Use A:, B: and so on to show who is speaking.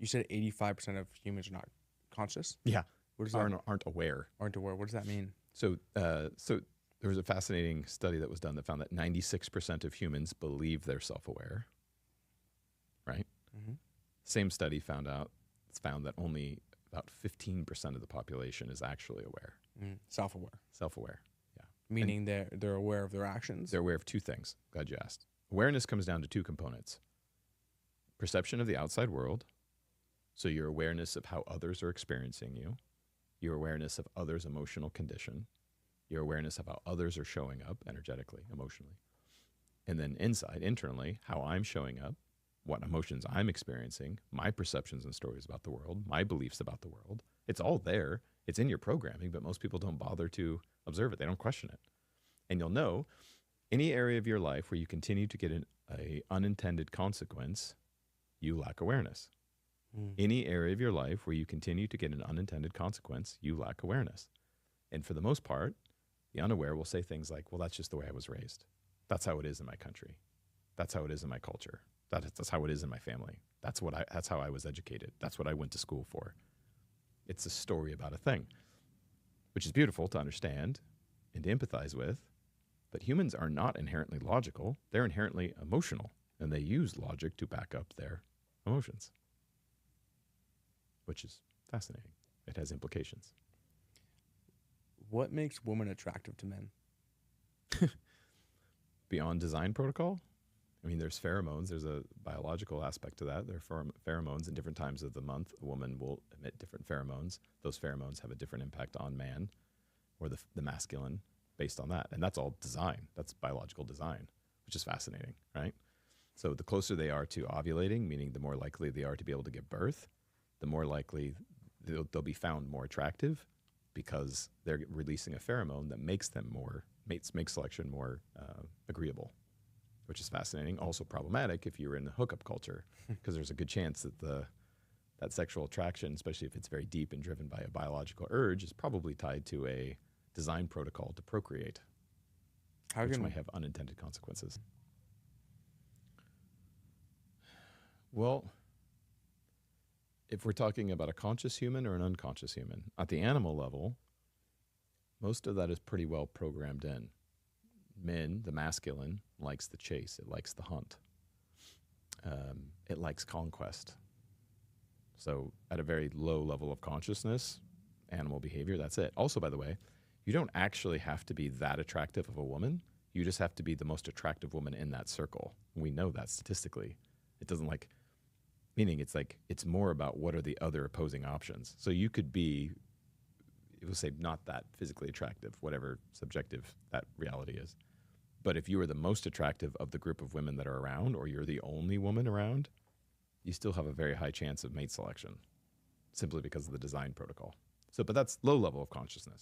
A: said 85% of humans are not conscious.
B: Yeah,
A: What does that
B: aren't aware.
A: aren't aware? What does that mean?
B: So there was a fascinating study that was done that found that 96% of humans believe they're self-aware. Right.
A: Mm-hmm.
B: Same study found that only about 15% of the population is actually aware.
A: Self-aware,
B: Self-aware. Yeah.
A: meaning they're aware of their actions.
B: They're aware of two things. Glad you asked. Awareness comes down to two components: perception of the outside world, so your awareness of how others are experiencing you, your awareness of others' emotional condition, your awareness of how others are showing up energetically, emotionally, and then internally, how I'm showing up, what emotions I'm experiencing, my perceptions and stories about the world, my beliefs about the world. It's all there. It's in your programming, but most people don't bother to observe it. They don't question it. And you'll know any area of your life where you continue to get an unintended consequence, you lack awareness. Any area of your life where you continue to get an unintended consequence, you lack awareness. And for the most part, the unaware will say things like, well, that's just the way I was raised. That's how it is in my country. That's how it is in my culture. That's how it is in my family. That's how I was educated. That's what I went to school for. It's a story about a thing, which is beautiful to understand and to empathize with. But humans are not inherently logical. They're inherently emotional, and they use logic to back up their emotions, which is fascinating. It has implications.
A: What makes women attractive to men?
B: Beyond design protocol, I mean, there's pheromones. There's a biological aspect to that. There are pheromones in different times of the month. A woman will emit different pheromones. Those pheromones have a different impact on man or the masculine based on that. And that's all design. That's biological design, which is fascinating, right? So the closer they are to ovulating, meaning the more likely they are to be able to give birth, the more likely they'll be found more attractive because they're releasing a pheromone that makes selection more agreeable, which is fascinating. Also problematic if you're in the hookup culture, because there's a good chance that that sexual attraction, especially if it's very deep and driven by a biological urge, is probably tied to a design protocol to procreate, which might have unintended consequences. Well, if we're talking about a conscious human or an unconscious human, at the animal level, most of that is pretty well programmed in. Men, the masculine, likes the chase. It likes the hunt. It likes conquest. So at a very low level of consciousness, animal behavior, that's it. Also, by the way, you don't actually have to be that attractive of a woman. You just have to be the most attractive woman in that circle. We know that statistically. It doesn't meaning it's more about what are the other opposing options. So you could be, it will say not that physically attractive, whatever subjective that reality is. But if you are the most attractive of the group of women that are around, or you're the only woman around, you still have a very high chance of mate selection simply because of the design protocol. So, but that's low level of consciousness.